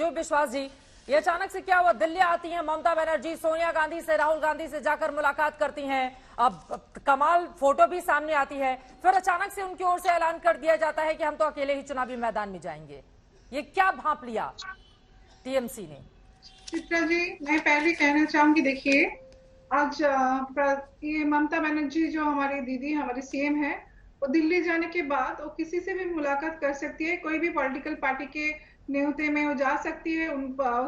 जो विश्वास जी, ये अचानक से क्या हुआ? दिल्ली आती हैं ममता बनर्जी, सोनिया गांधी से, राहुल गांधी से जाकर मुलाकात करती हैं, अब कमाल फोटो भी सामने आती है, फिर अचानक से उनकी ओर से ऐलान कर दिया जाता है कि हम तो अकेले ही चुनावी मैदान में जाएंगे। ये क्या भांप लिया टीएमसी ने? चित्रा जी, मैं पहले कहना चाहूंगी, देखिए आज ये ममता बनर्जी जो हमारी दीदी, हमारी सीएम है, वो दिल्ली जाने के बाद वो किसी से भी मुलाकात कर सकती है, कोई भी पॉलिटिकल पार्टी के न्योते में वो जा सकती है। उन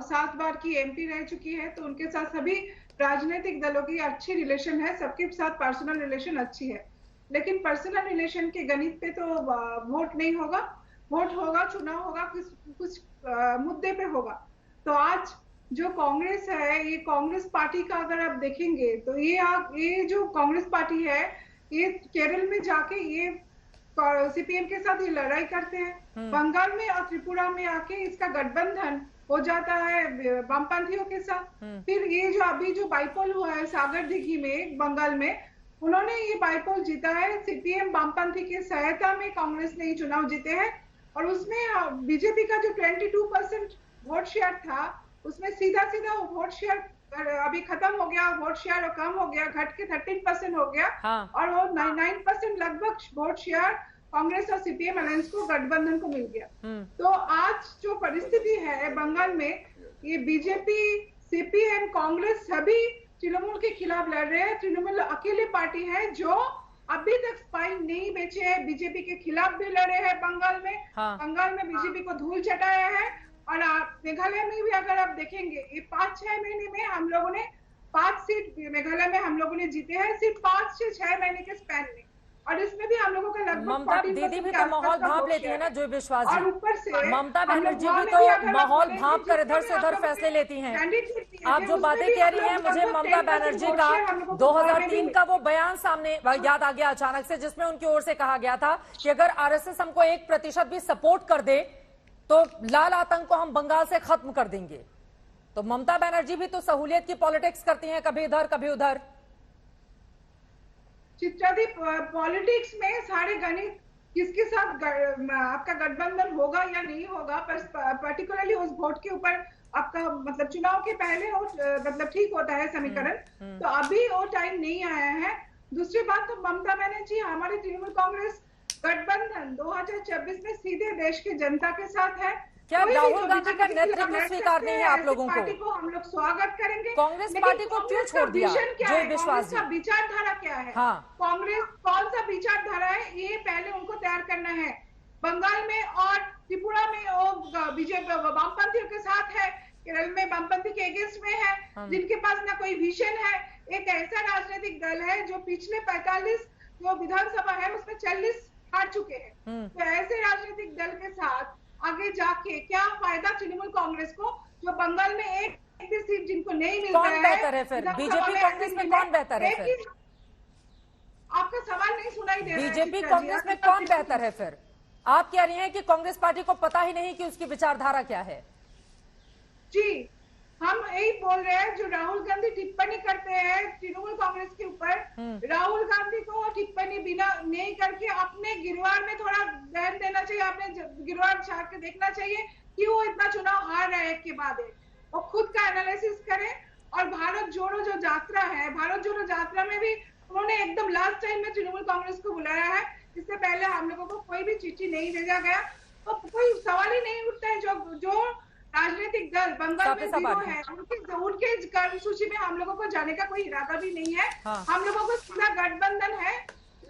7 बार की एमपी रह चुकी है, तो उनके साथ सभी राजनीतिक दलों की अच्छी रिलेशन है, सबके साथ पर्सनल रिलेशन अच्छी है। लेकिन पर्सनल रिलेशन के गणित पे तो वोट नहीं होगा, वोट होगा, चुनाव होगा, कुछ मुद्दे पे होगा। तो आज जो कांग्रेस है, ये कांग्रेस पार्टी का अगर आप देखेंगे तो ये जो कांग्रेस पार्टी है, ये केरल में जाके ये सीपीएम के साथ ये लड़ाई करते हैं, बंगाल में और त्रिपुरा में आके इसका गठबंधन हो जाता है वामपंथियों के साथ। फिर ये जो अभी जो बाईपोल हुआ है सागर दिघी में बंगाल में, उन्होंने ये बाईपोल जीता है, सीपीएम वामपंथी की सहायता में कांग्रेस ने ये चुनाव जीते हैं। और उसमें बीजेपी का जो 22% वोट शेयर था, उसमें सीधा वोट शेयर अभी खत्म हो गया, वोट शेयर कम हो गया, घट के 13% हो गया। हाँ। और वो 9% लगभग वोट शेयर कांग्रेस और सीपीएम अलायंस को, गठबंधन को मिल गया। तो आज जो परिस्थिति है बंगाल में, ये बीजेपी, सीपीएम, कांग्रेस सभी तृणमूल के खिलाफ लड़ रहे हैं। तृणमूल अकेले पार्टी है जो अभी तक स्पाइन नहीं बेचे है, बीजेपी के खिलाफ भी लड़े हैं बंगाल में। हाँ। बंगाल में बीजेपी को धूल चटाया है। और मेघालय में भी अगर आप देखेंगे, ये 5-6 महीने में हम लोगों ने 5 सीट मेघालय में हम लोगों ने जीते हैं, सिर्फ 5 से 6 महीने के स्पैन में। और इसमें भी हम लोगों का लगभग ममता दीदी भी तो माहौल भांप लेती है ना, जो विश्वास जी, ऊपर से ममता बनर्जी भी तो माहौल भांप कर इधर से उधर फैसले लेती हैं। आप जो बातें कह रही हैं, मुझे ममता बनर्जी का 2003 का वो बयान सामने याद आ गया अचानक से, जिसमें उनकी ओर से कहा गया था कि अगर आरएसएस हमको 1% भी सपोर्ट कर दे तो लाल आतंक को हम बंगाल से खत्म कर देंगे। तो ममता बनर्जी भी तो सहूलियत की पॉलिटिक्स करती हैं, कभी इधर कभी उधर। चित्रा दी, पॉलिटिक्स में सारे गणित किसके साथ आपका गठबंधन होगा या नहीं होगा, पर्टिकुलरली उस वोट के ऊपर आपका मतलब चुनाव के पहले मतलब ठीक होता है समीकरण। तो अभी वो टाइम नहीं आया है। दूसरी बात, तो ममता बनर्जी हमारी तृणमूल कांग्रेस गठबंधन 2026 में सीधे देश की जनता के साथ है। क्या राहुल गांधी का नेतृत्व स्वीकार नहीं है आप लोगों को? हम लोग स्वागत करेंगे। कांग्रेस पार्टी को क्यों छोड़ दिया? जो विश्वास जी, विचारधारा क्या है? हाँ। कांग्रेस कौन सा विचारधारा है, ये पहले उनको तैयार करना है। बंगाल में और त्रिपुरा में वो बीजेपी वामपंथियों के साथ है, केरल में वामपंथी के अगेंस्ट में है, जिनके पास ना कोई विजन है। एक ऐसा राजनीतिक दल है जो पिछले 45 जो विधानसभा है उसमें 40 हार चुके हैं। तो ऐसे राजनीतिक दल के साथ आगे जाके क्या फायदा तृणमूल कांग्रेस को, जो बंगाल में एक भी सीट जिनको नहीं मिल रहा है। कौन बेहतर है फिर? बीजेपी कांग्रेस में कौन बेहतर है फिर? आपका सवाल नहीं सुनाई दे रहा है। बीजेपी कांग्रेस में कौन बेहतर है फिर? आप कह रही हैं कि कांग्रेस पार्टी को पता ही नहीं कि उसकी विचारधारा क्या है। जी, हम यही बोल रहे हैं। जो राहुल गांधी टिप्पणी करते हैं तृणमूल कांग्रेस के ऊपर, राहुल गांधी को टिप्पणी बिना नहीं करके अपने गिरवार में थोड़ा ध्यान देना चाहिए, अपने गिरवार झांक के देखना चाहिए कि वो इतना चुनाव हार रहे हैं के बाद वो खुद का एनालिसिस करें। और भारत जोड़ो जो यात्रा है, भारत जोड़ो यात्रा में भी उन्होंने एकदम लास्ट टाइम में तृणमूल कांग्रेस को बुलाया है। इससे पहले हम लोगों को कोई भी चिट्ठी नहीं भेजा गया, तो कोई सवाल ही नहीं उठता है। जो राजनीतिक दल बंगाल में जीरो है, उनके कर्म सूची में हम लोगों को जाने का कोई इरादा भी नहीं है। हाँ। हम लोगों को सीधा गठबंधन है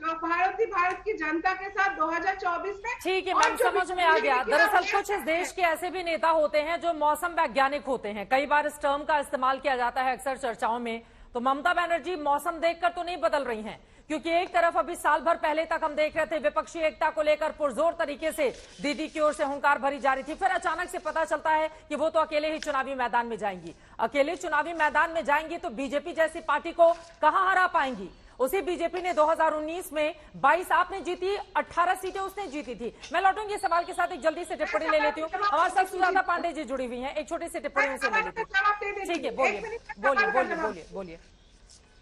भारत की जनता के साथ 2024 में। ठीक है मैम, समझ में आ गया। दरअसल कुछ इस देश के ऐसे भी नेता होते हैं जो मौसम वैज्ञानिक होते हैं, कई बार इस टर्म का इस्तेमाल किया जाता है अक्सर चर्चाओं में। तो ममता बनर्जी मौसम देखकर तो नहीं बदल रही हैं, क्योंकि एक तरफ अभी साल भर पहले तक हम देख रहे थे विपक्षी एकता को लेकर पुरजोर तरीके से दीदी की ओर से हुंकार भरी जा रही थी, फिर अचानक से पता चलता है कि वो तो अकेले ही चुनावी मैदान में जाएंगी। अकेले चुनावी मैदान में जाएंगी तो बीजेपी जैसी पार्टी को कहां हरा पाएंगी? उसी बीजेपी ने 2019 में 22 आपने जीती, 18 सीटें उसने जीती थी। मैं लौटूंगी सवाल के साथ, एक जल्दी से टिप्पणी ले लेती हूँ। हमारे साथ सुजाता पांडे जी जुड़ी हुई हैं, एक छोटी सी टिप्पणी उनसे ले लेती हूँ। ठीक है, बोलिए बोलिए बोलिए बोलिए बोलिए।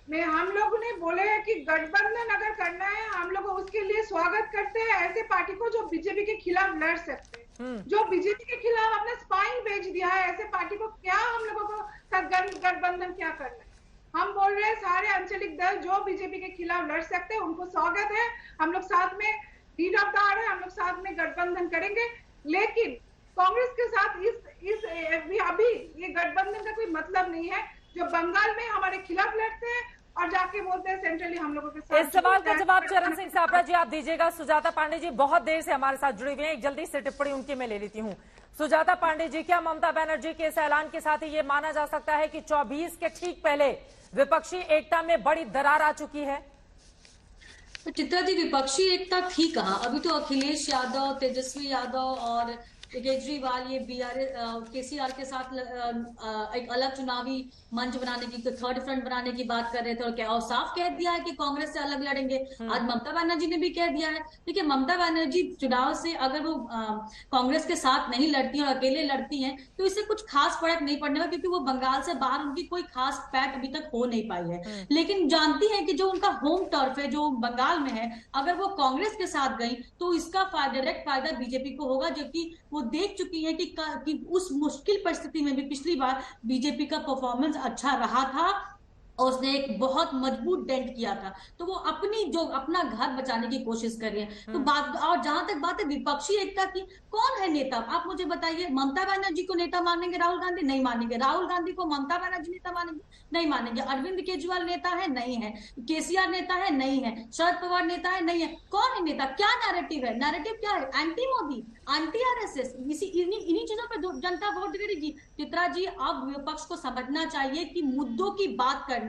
हम लोगों ने बोले हैं कि गठबंधन अगर करना है हम लोग उसके लिए स्वागत करते हैं ऐसे पार्टी को जो बीजेपी के खिलाफ लड़ सकते हैं। जो बीजेपी के खिलाफ अपना स्पाइन बेच दिया है ऐसे पार्टी को क्या हम लोगों को गठबंधन क्या करना है। हम बोल रहे हैं सारे आंचलिक दल जो बीजेपी के खिलाफ लड़ सकते हैं उनको स्वागत है। हम लोग साथ में लीड ऑफ द आवर है, हम लोग साथ में गठबंधन करेंगे। लेकिन कांग्रेस के साथ इस अभी ये गठबंधन का कोई मतलब नहीं है जो बंगाल में हमारे खिलाफ लड़ते हैं और जाके बोलते हैं सेंट्रली हम लोगों के साथ। इस सवाल का जवाब चरण सिंह सापरा जी आप दीजिएगा। सुजाता पांडे जी बहुत देर से हमारे साथ जुड़े हुए हैं, एक जल्दी से टिप्पणी उनकी मैं ले लेती हूँ। सुजाता पांडे जी, क्या ममता बनर्जी के इस ऐलान के साथ ही ये माना जा सकता है कि 24 के ठीक पहले विपक्षी एकता में बड़ी दरार आ चुकी है? तो चित्रा जी, विपक्षी एकता थी कहाँ? अभी तो अखिलेश यादव, तेजस्वी यादव और केजरीवाल ये केसीआर के साथ एक अलग चुनावी मंच बनाने की, थर्ड फ्रंट बनाने की बात कर रहे थे और क्या और साफ कह दिया है कि कांग्रेस से अलग लड़ेंगे। आज ममता बनर्जी ने भी कह दिया है। देखिए, ममता बनर्जी चुनाव से अगर वो कांग्रेस के साथ नहीं लड़ती और अकेले लड़ती हैं तो इससे कुछ खास फर्क नहीं पड़ने वाला, क्योंकि वो बंगाल से बाहर उनकी कोई खास पैठ अभी तक हो नहीं पाई है। लेकिन जानती है कि जो उनका होम टर्फ है जो बंगाल में है, अगर वो कांग्रेस के साथ गई तो इसका डायरेक्ट फायदा बीजेपी को होगा, जबकि वो देख चुकी है कि उस मुश्किल परिस्थिति में भी पिछली बार बीजेपी का परफॉर्मेंस अच्छा रहा था और उसने एक बहुत मजबूत डेंट किया था। तो वो अपना घर बचाने की कोशिश कर रही है। तो बात, और जहां तक बात है विपक्षी एकता की, कौन है नेता? आप मुझे बताइए। ममता बनर्जी को नेता मानेंगे राहुल गांधी? नहीं मानेंगे। राहुल गांधी को ममता बनर्जी नेता मानेंगे? नहीं मानेंगे। अरविंद केजरीवाल नेता है? नहीं है। केसीआर नेता है? नहीं है। शरद पवार नेता है? नहीं है। कौन है नेता? क्या नैरेटिव है? नैरेटिव क्या है? एंटी मोदी, एंटी आरएसएस, इन्हीं चीजों पर जनता वोट करेगी। चित्रा जी, अब विपक्ष को समझना चाहिए कि मुद्दों की बात करना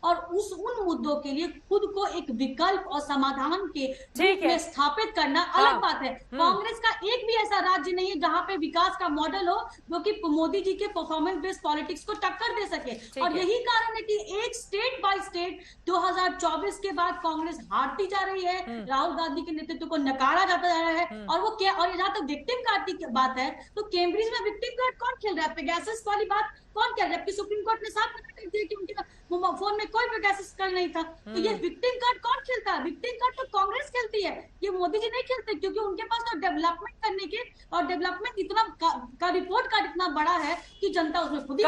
और उन मुद्दों के लिए खुद को एक विकल्प और समाधान के रूप में स्थापित करना अलग बात है। कांग्रेस का एक भी ऐसा राज्य नहीं है जहां पे विकास का मॉडल हो जो कि मोदी जी के परफॉर्मेंस बेस्ड पॉलिटिक्स को टक्कर दे सके। और यही कारण है कि एक स्टेट बाय स्टेट 2024 के बाद कांग्रेस हारती जा रही है, राहुल गांधी के नेतृत्व को नकारा जाता जा रहा है। और वो क्या, और जहां तक विक्टिम कार्ड की बात है तो कैम्ब्रिज में विक्टिम कार्ड कौन खेल रहा है? पेगासस वाली बात कौन कर रहा है? जबकि सुप्रीम कोर्ट ने साफ मना कर दिया कि उनके फोन में कोई पेगासस कार्ड नहीं था। तो ये विक्टिम कार्ड कौन खेलता है? विक्टिम कार्ड तो कांग्रेस खेलती है, ये मोदी जी नहीं खेलते, क्योंकि उनके पास तो डेवलपमेंट करने के और डेवलपमेंट इतना का रिपोर्ट कार्ड इतना बड़ा है कि जनता उसमें खुद ही